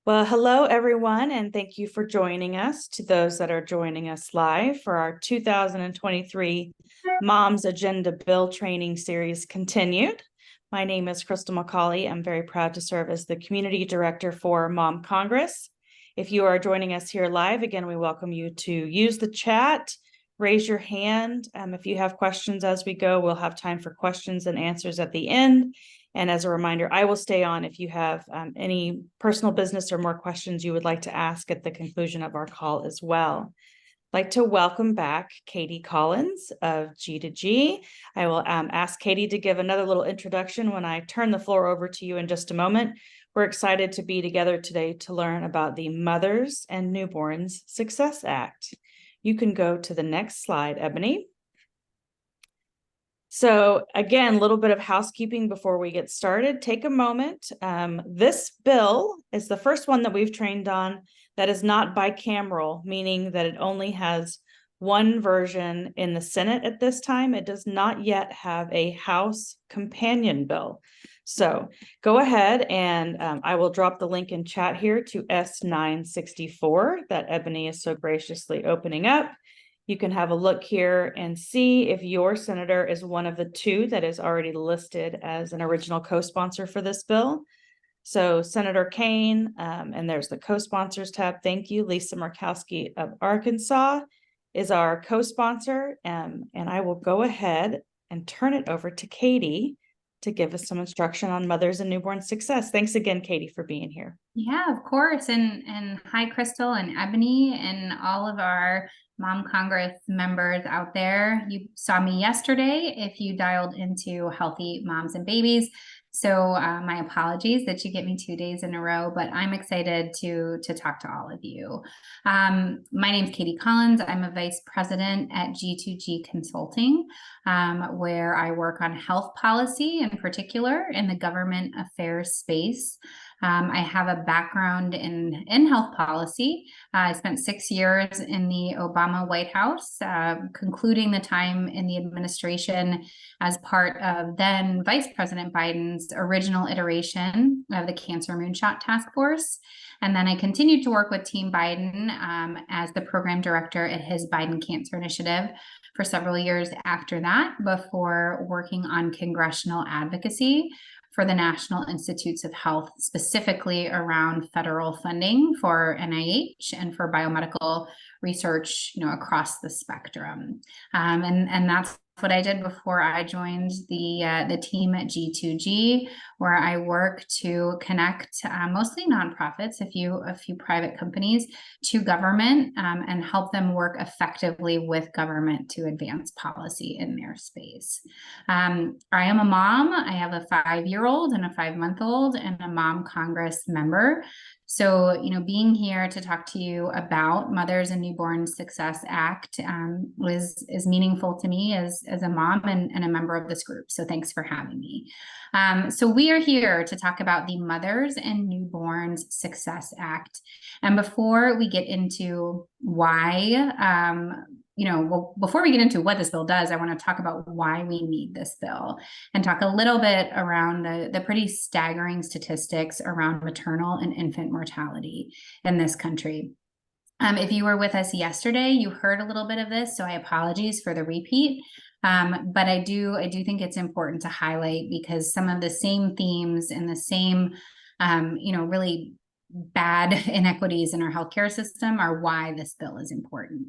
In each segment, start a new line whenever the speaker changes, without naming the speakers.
Well, hello everyone, and thank you for joining us. To those that are joining us live for our 2023 Moms Agenda Bill Training Series continued. My name is Crystal McCauley. I'm very proud to serve as the Community Director for Mom Congress. If you are joining us here live, again, we welcome you to use the chat, raise your hand. If you have questions as we go, we'll have time for questions and answers at the end. And as a reminder, I will stay on if you have any personal business or more questions you would like to ask at the conclusion of our call as well. I'd like to welcome back Katie Collins of G2G. I will ask Katie to give another little introduction when I turn the floor over to you in just a moment. We're excited to be together today to learn about the Mothers and Newborns Success Act. You can go to the next slide, Ebony. So again, a little bit of housekeeping before we get started. Take a moment. This bill is the first one that we've trained on that is not bicameral, meaning that it only has one version in the Senate at this time. It does not yet have a House companion bill. So go ahead and I will drop the link in chat here to S964 that Ebony is so graciously opening up. You can have a look here and see if your senator is one of the two that is already listed as an original co-sponsor for this bill. So Senator Kaine, and there's the co-sponsors tab. Thank you. Lisa Murkowski of Arkansas is our co-sponsor. And I will go ahead and turn it over to Katie to give us some instruction on mothers and newborn success. Thanks again, Katie, for being here.
Yeah, of course. And hi, Crystal and Ebony and all of our Mom Congress members out there. You saw me yesterday if you dialed into Healthy Moms and Babies. So my apologies that you get me 2 days in a row, but I'm excited to talk to all of you. My name is Katie Collins. I'm a vice president at G2G Consulting, where I work on health policy in particular in the government affairs space. I have a background in health policy. I spent 6 years in the Obama White House, concluding the time in the administration as part of then Vice President Biden's original iteration of the Cancer Moonshot Task Force. And then I continued to work with Team Biden as the program director at his Biden Cancer Initiative for several years after that, before working on congressional advocacy for the National Institutes of Health, specifically around federal funding for NIH and for biomedical research, across the spectrum. And that's what I did before I joined the team at G2G, where I work to connect mostly nonprofits, a few private companies, to government and help them work effectively with government to advance policy in their space. I am a mom. I have a 5-year-old and a 5-month-old and a Mom Congress member. So, being here to talk to you about Mothers and Newborn Success Act is meaningful to me as a mom and a member of this group. So thanks for having me. So we are here to talk about the Mothers and Newborns Success Act. And before we get into why, before we get into what this bill does, I want to talk about why we need this bill and talk a little bit around the pretty staggering statistics around maternal and infant mortality in this country. If you were with us yesterday, you heard a little bit of this, so I apologize for the repeat. But I do think it's important to highlight because some of the same themes and the same, really bad inequities in our healthcare system are why this bill is important.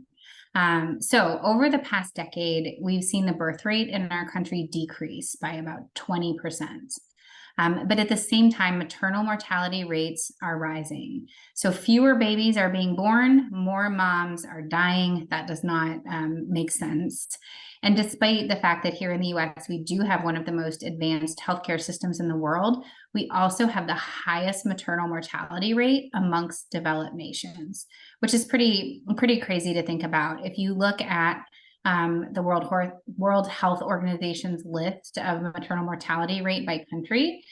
So over the past decade, we've seen the birth rate in our country decrease by about 20%. But at the same time, maternal mortality rates are rising. So fewer babies are being born, more moms are dying. That does not make sense. And despite the fact that here in the US, we do have one of the most advanced healthcare systems in the world, we also have the highest maternal mortality rate amongst developed nations, which is pretty crazy to think about. If you look at the World Health Organization's list of maternal mortality rate by country.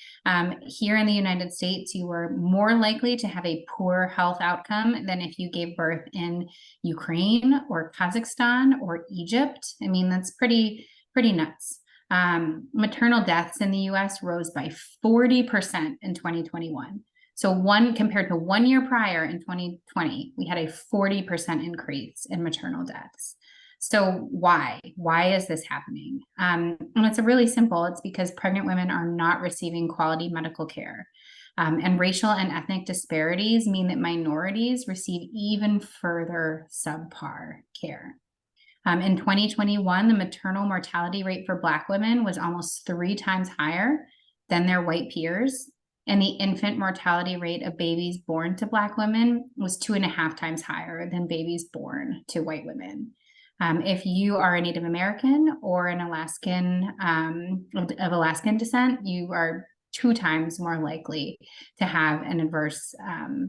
Here in the United States, you were more likely to have a poor health outcome than if you gave birth in Ukraine or Kazakhstan or Egypt. I mean, that's pretty nuts. Maternal deaths in the US rose by 40% in 2021. So compared to 1 year prior in 2020, we had a 40% increase in maternal deaths. So why? Why is this happening? And it's really simple. It's because pregnant women are not receiving quality medical care. And racial and ethnic disparities mean that minorities receive even further subpar care. In 2021, the maternal mortality rate for Black women was almost 3 times higher than their white peers. And the infant mortality rate of babies born to Black women was 2.5 times higher than babies born to white women. If you are a Native American or an Alaskan of Alaskan descent, you are 2 times more likely to have an adverse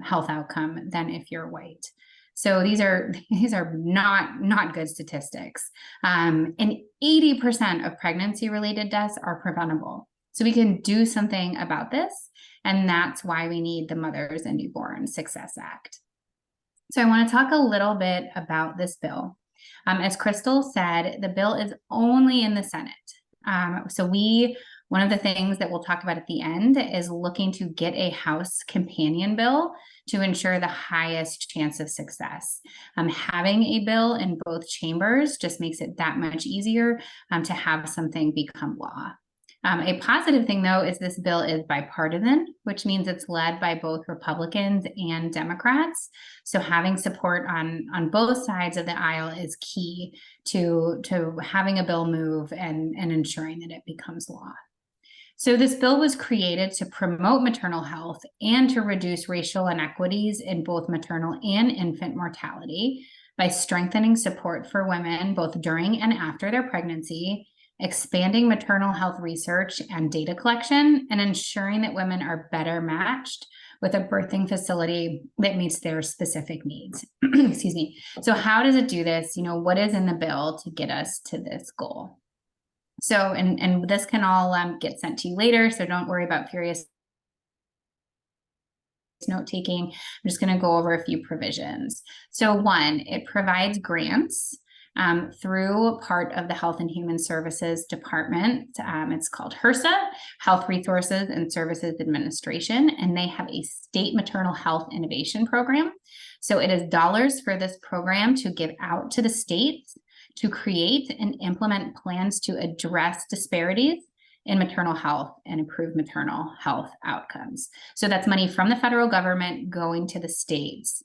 health outcome than if you're white. So these are not good statistics. And 80% of pregnancy-related deaths are preventable. So we can do something about this, and that's why we need the Mothers and Newborn Success Act. So I want to talk a little bit about this bill. As Crystal said, the bill is only in the Senate. One of the things that we'll talk about at the end is looking to get a House companion bill to ensure the highest chance of success. Having a bill in both chambers just makes it that much easier to have something become law. A positive thing, though, is this bill is bipartisan, which means it's led by both Republicans and Democrats. So having support on both sides of the aisle is key to having a bill move and ensuring that it becomes law. So this bill was created to promote maternal health and to reduce racial inequities in both maternal and infant mortality by strengthening support for women both during and after their pregnancy, expanding maternal health research and data collection, and ensuring that women are better matched with a birthing facility that meets their specific needs. Excuse me. So how does it do this? What is in the bill to get us to this goal? So, and this can all get sent to you later, so don't worry about furious note-taking. I'm just going to go over a few provisions. So 1, it provides grants through part of the Health and Human Services Department. It's called HRSA, Health Resources and Services Administration, and they have a state maternal health innovation program. So it is dollars for this program to give out to the states to create and implement plans to address disparities in maternal health and improve maternal health outcomes. So that's money from the federal government going to the states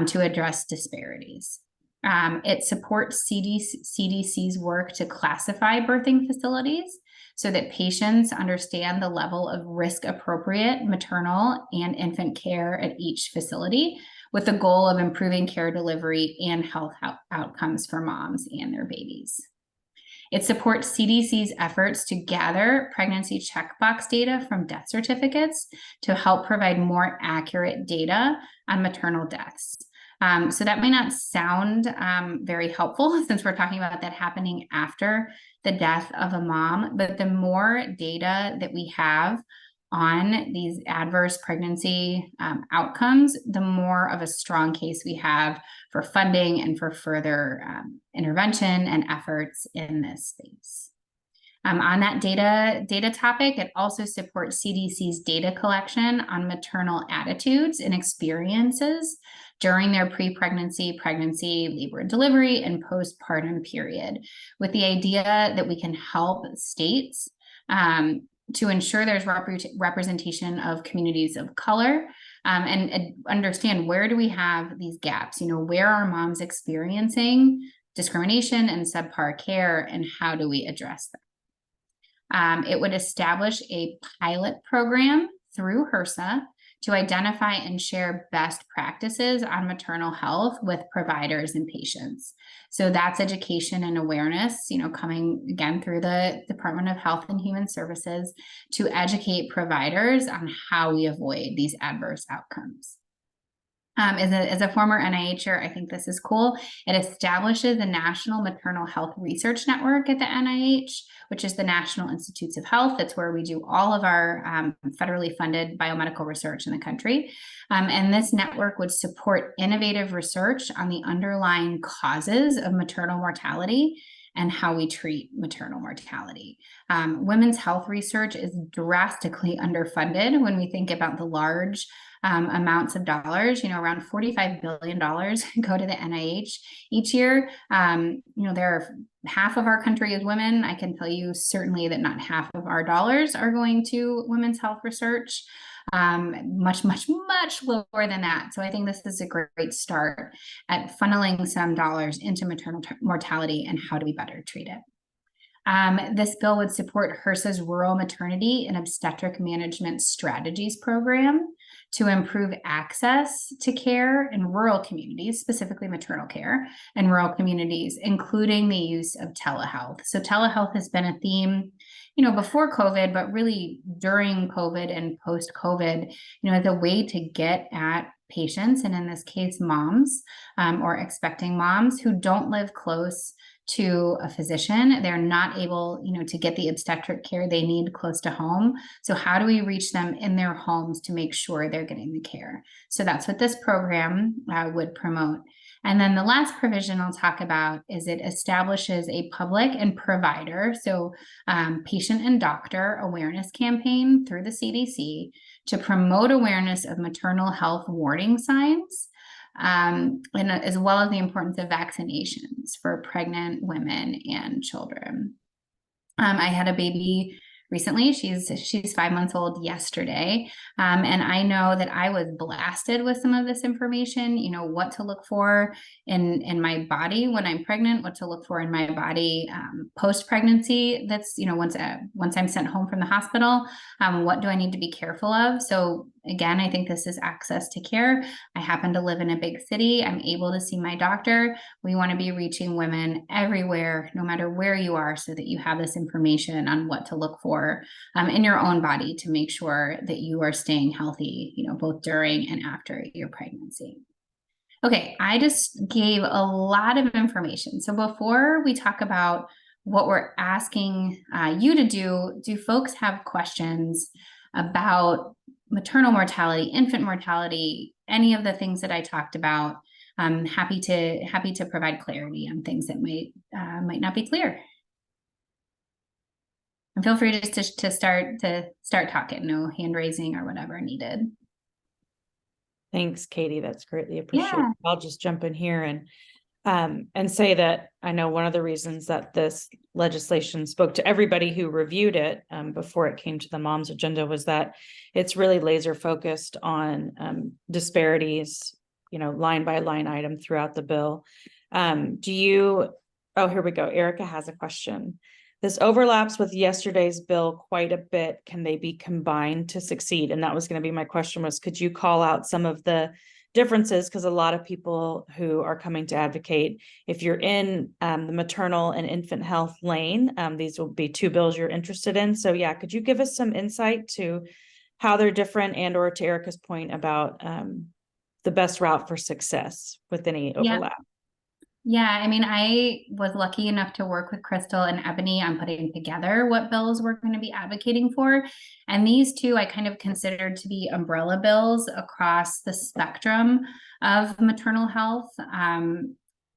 to address disparities. It supports CDC's work to classify birthing facilities so that patients understand the level of risk-appropriate maternal and infant care at each facility, with the goal of improving care delivery and health outcomes for moms and their babies. It supports CDC's efforts to gather pregnancy checkbox data from death certificates to help provide more accurate data on maternal deaths. So that may not sound very helpful since we're talking about that happening after the death of a mom, but the more data that we have on these adverse pregnancy outcomes, the more of a strong case we have for funding and for further intervention and efforts in this space. On that data topic, it also supports CDC's data collection on maternal attitudes and experiences during their pre-pregnancy, pregnancy, labor and delivery, and postpartum period, with the idea that we can help states to ensure there's representation of communities of color and understand where do we have these gaps, where are moms experiencing discrimination and subpar care, and how do we address them? It would establish a pilot program through HRSA to identify and share best practices on maternal health with providers and patients. So that's education and awareness, coming again through the Department of Health and Human Services to educate providers on how we avoid these adverse outcomes. As a former NIHer, I think this is cool. It establishes a National Maternal Health Research Network at the NIH, which is the National Institutes of Health. That's where we do all of our federally funded biomedical research in the country. And this network would support innovative research on the underlying causes of maternal mortality and how we treat maternal mortality. Women's health research is drastically underfunded when we think about the large amounts of dollars, around $45 billion go to the NIH each year. There are half of our country is women. I can tell you certainly that not half of our dollars are going to women's health research. Much, much, much lower than that. So I think this is a great start at funneling some dollars into maternal mortality and how do we better treat it. This bill would support HRSA's Rural Maternity and Obstetric Management Strategies program to improve access to care in rural communities, specifically maternal care in rural communities, including the use of telehealth. So telehealth has been a theme, before COVID, but really during COVID and post-COVID, as a way to get at patients, and in this case, moms or expecting moms who don't live close to a physician. They're not able, to get the obstetric care they need close to home. So how do we reach them in their homes to make sure they're getting the care? So that's what this program would promote. And then the last provision I'll talk about is it establishes a public and provider, so patient and doctor awareness campaign through the CDC to promote awareness of maternal health warning signs, and as well as the importance of vaccinations for pregnant women and children. I had a baby recently. She's 5 months old yesterday. And I know that I was blasted with some of this information, what to look for in my body when I'm pregnant, what to look for in my body post-pregnancy. That's, once I'm sent home from the hospital, what do I need to be careful of? So again, I think this is access to care. I happen to live in a big city. I'm able to see my doctor. We want to be reaching women everywhere, no matter where you are, so that you have this information on what to look for in your own body to make sure that you are staying healthy, both during and after your pregnancy. Okay, I just gave a lot of information. So before we talk about what we're asking you to do folks have questions about maternal mortality, infant mortality, any of the things that I talked about? I'm happy to provide clarity on things that might not be clear. And feel free just to start talking. No hand raising or whatever needed.
Thanks, Katie. That's greatly appreciated.
Yeah.
I'll just jump in here and say that I know one of the reasons that this legislation spoke to everybody who reviewed it before it came to the Moms Agenda was that it's really laser focused on disparities, line by line item throughout the bill. Oh, here we go. Erica has a question. This overlaps with yesterday's bill quite a bit. Can they be combined to succeed? And that was going to be my question was, could you call out some of the differences? Because a lot of people who are coming to advocate, if you're in the maternal and infant health lane, these will be two bills you're interested in. So yeah, could you give us some insight to how they're different and or to Erica's point about the best route for success with any overlap?
Yeah, I mean, I was lucky enough to work with Crystal and Ebony on putting together what bills we're going to be advocating for. And these two I kind of considered to be umbrella bills across the spectrum of maternal health.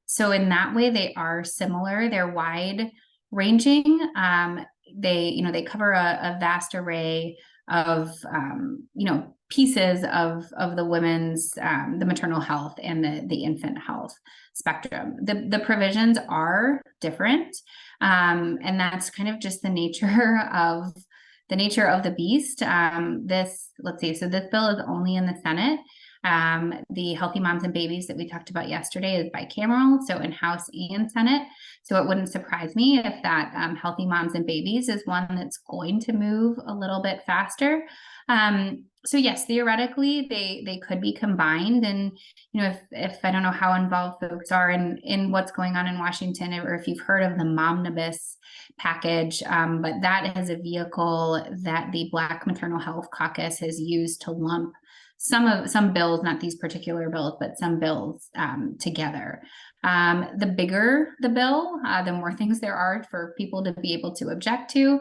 So in that way, they are similar. They're wide ranging. They cover a vast array of, pieces of the women's, the maternal health and the infant health spectrum. The provisions are different. And that's kind of just the nature of the beast. Let's see, so this bill is only in the Senate. The Healthy Moms and Babies that we talked about yesterday is bicameral, so in House and Senate. So it wouldn't surprise me if that Healthy Moms and Babies is one that's going to move a little bit faster. So yes, theoretically, they could be combined. And, if I don't know how involved folks are in what's going on in Washington, or if you've heard of the Momnibus package, but that is a vehicle that the Black Maternal Health Caucus has used to lump some bills, not these particular bills, but some bills together. The bigger the bill, the more things there are for people to be able to object to.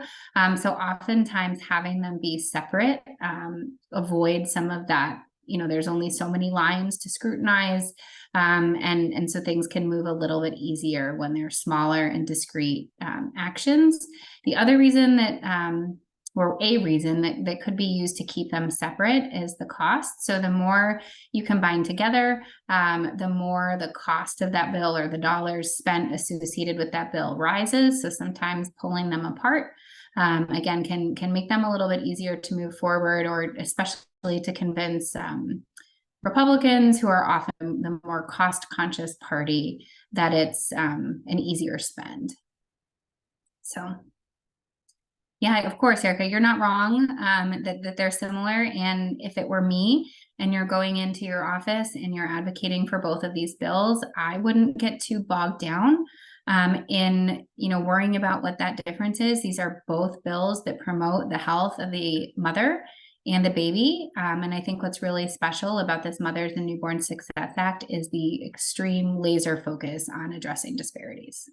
So oftentimes having them be separate avoid some of that. There's only so many lines to scrutinize. And so things can move a little bit easier when they're smaller and discrete actions. The other reason that or a reason that could be used to keep them separate is the cost. So the more you combine together, the more the cost of that bill or the dollars spent associated with that bill rises. So sometimes pulling them apart, again, can make them a little bit easier to move forward, or especially to convince Republicans, who are often the more cost-conscious party, that it's an easier spend. So, yeah, of course, Erica, you're not wrong that they're similar. And if it were me and you're going into your office and you're advocating for both of these bills, I wouldn't get too bogged down in worrying about what that difference is. These are both bills that promote the health of the mother and the baby. And I think what's really special about this Mothers and Newborn Success Act is the extreme laser focus on addressing disparities.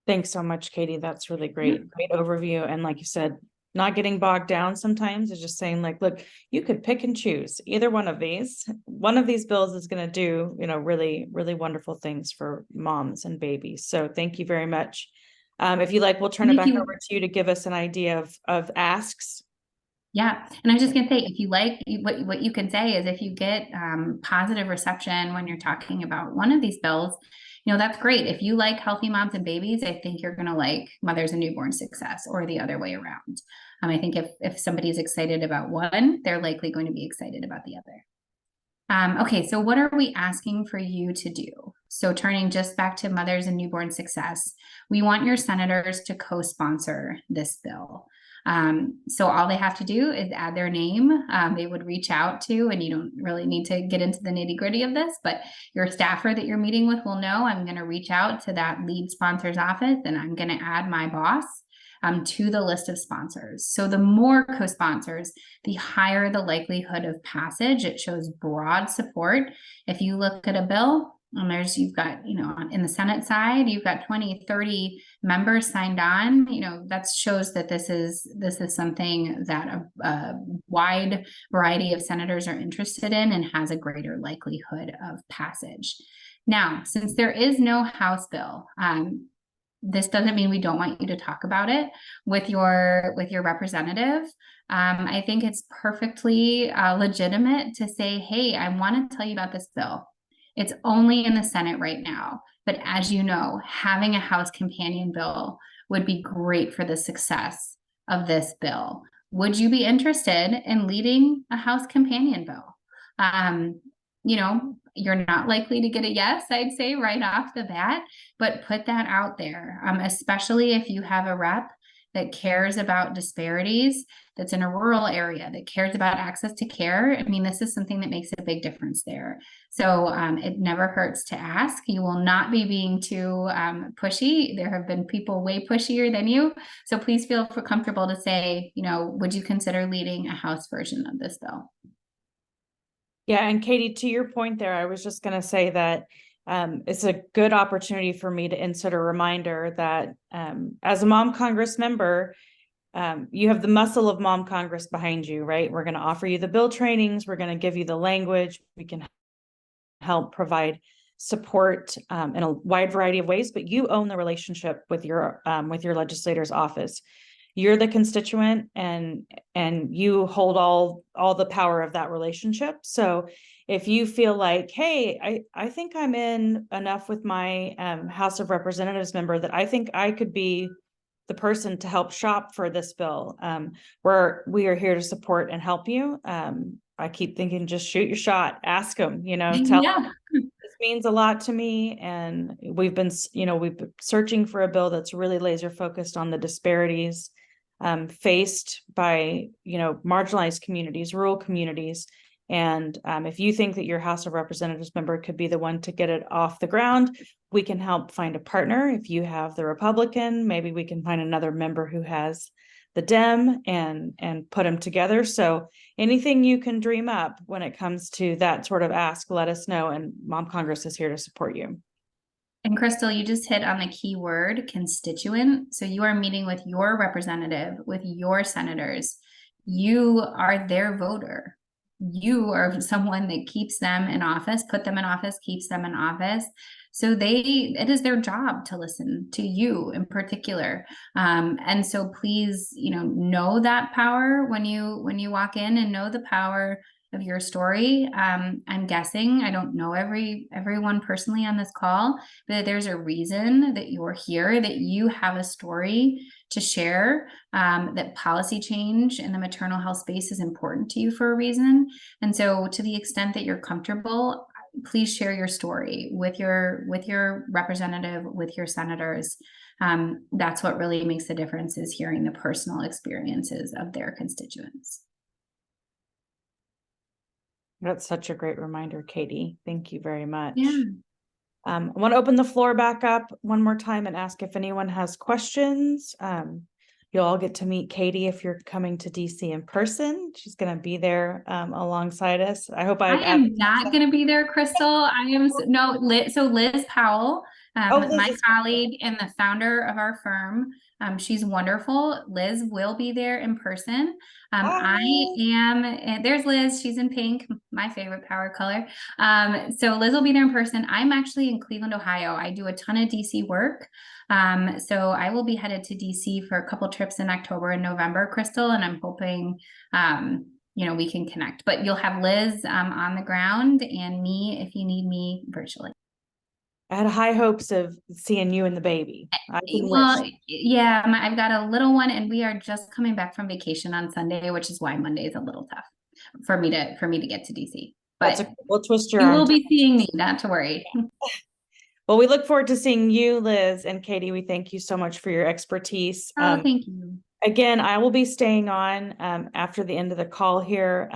Thanks so much, Katie. That's really great. Great overview. And like you said, not getting bogged down sometimes is just saying, like, look, you could pick and choose either one of these. One of these bills is going to do, really, really wonderful things for moms and babies. So thank you very much. If you like, we'll turn it back over to you to give us an idea of asks.
Yeah. And I was just going to say, if you like, what you can say is, if you get positive reception when you're talking about one of these bills, that's great. If you like healthy moms and babies, I think you're going to like Mothers and Newborn Success, or the other way around. I think if somebody's excited about one, they're likely going to be excited about the other. Okay, so what are we asking for you to do? So turning just back to Mothers and Newborn Success, we want your senators to co-sponsor this bill. So all they have to do is add their name. They would reach out to, and you don't really need to get into the nitty-gritty of this, but your staffer that you're meeting with will know, I'm going to reach out to that lead sponsor's office, and I'm going to add my boss to the list of sponsors. So the more co-sponsors, the higher the likelihood of passage. It shows broad support. If you look at a bill, and you've got, in the Senate side, you've got 20, 30 members signed on, that shows that this is something that a wide variety of senators are interested in and has a greater likelihood of passage. Now, since there is no House bill, this doesn't mean we don't want you to talk about it with your representative. I think it's perfectly legitimate to say, hey, I want to tell you about this bill. It's only in the Senate right now, but as you know, having a House companion bill would be great for the success of this bill. Would you be interested in leading a House companion bill? You're not likely to get a yes, I'd say, right off the bat, but put that out there, especially if you have a rep that cares about disparities, that's in a rural area, that cares about access to care. I mean, this is something that makes a big difference there. So it never hurts to ask. You will not be being too pushy. There have been people way pushier than you. So please feel comfortable to say, would you consider leading a House version of this bill?
Yeah, and Katie, to your point there, I was just going to say that it's a good opportunity for me to insert a reminder that as a Mom Congress member, you have the muscle of Mom Congress behind you, right? We're going to offer you the bill trainings. We're going to give you the language. We can help provide support in a wide variety of ways, but you own the relationship with your legislator's office. You're the constituent, and you hold all the power of that relationship. So if you feel like, hey, I think I'm in enough with my House of Representatives member that I think I could be the person to help shop for this bill, we are here to support and help you. I keep thinking, just shoot your shot, ask them, tell them this means a lot to me. And we've been searching for a bill that's really laser focused on the disparities faced by, marginalized communities, rural communities. And if you think that your House of Representatives member could be the one to get it off the ground, we can help find a partner. If you have the Republican, maybe we can find another member who has the Dem and put them together. So anything you can dream up when it comes to that sort of ask, let us know. And Mom Congress is here to support you.
And Crystal, you just hit on the key word, constituent. So you are meeting with your representative, with your senators. You are their voter. You are someone that keeps them in office, put them in office, keeps them in office. So it is their job to listen to you in particular. And so please, know that power when you walk in, and know the power of your story. I'm guessing, I don't know everyone personally on this call, but there's a reason that you're here, that you have a story to share, that policy change in the maternal health space is important to you for a reason. And so to the extent that you're comfortable, please share your story with your representative, with your senators. That's what really makes the difference, is hearing the personal experiences of their constituents.
That's such a great reminder, Katie. Thank you very much.
Yeah.
I want to open the floor back up one more time and ask if anyone has questions. You'll all get to meet Katie if you're coming to DC in person. She's going to be there alongside us. I hope
I am not going to be there, Crystal. I am no Liz. So Liz Powell,
Liz
my
is
colleague and the founder of our firm. She's wonderful. Liz will be there in person. I am, there's Liz. She's in pink, my favorite power color. So Liz will be there in person. I'm actually in Cleveland, Ohio. I do a ton of DC work. So I will be headed to DC for a couple trips in October and November, Crystal, and I'm hoping, we can connect, but you'll have Liz on the ground, and me if you need me virtually.
I had high hopes of seeing you and the baby.
Well, yeah, I've got a little one, and we are just coming back from vacation on Sunday, which is why Monday is a little tough for me to get to DC. But
we'll twist your
you
arm.
will be seeing me, not to worry.
Well, we look forward to seeing you, Liz, and Katie. We thank you so much for your expertise.
Oh, thank you.
Again, I will be staying on after the end of the call here.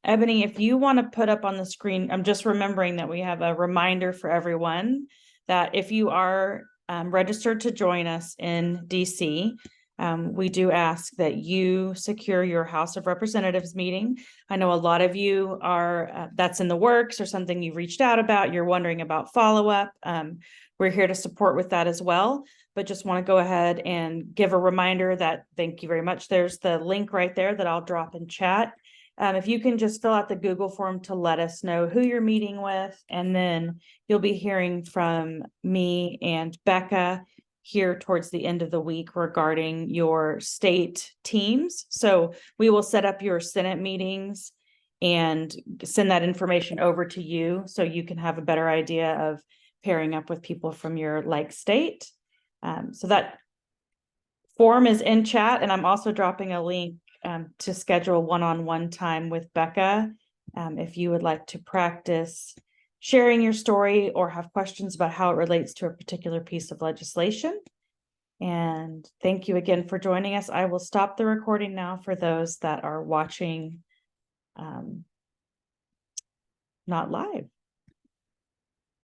Ebony, if you want to put up on the screen, I'm just remembering that we have a reminder for everyone that if you are registered to join us in DC, we do ask that you secure your House of Representatives meeting. I know a lot of you are, that's in the works or something you've reached out about, you're wondering about follow-up. We're here to support with that as well, but just want to go ahead and give a reminder that thank you very much. There's the link right there that I'll drop in chat. If you can just fill out the Google form to let us know who you're meeting with, and then you'll be hearing from me and Becca here towards the end of the week regarding your state teams. So we will set up your Senate meetings and send that information over to you so you can have a better idea of pairing up with people from your state. So that form is in chat, and I'm also dropping a link to schedule one-on-one time with Becca if you would like to practice sharing your story or have questions about how it relates to a particular piece of legislation. And thank you again for joining us. I will stop the recording now for those that are watching not live.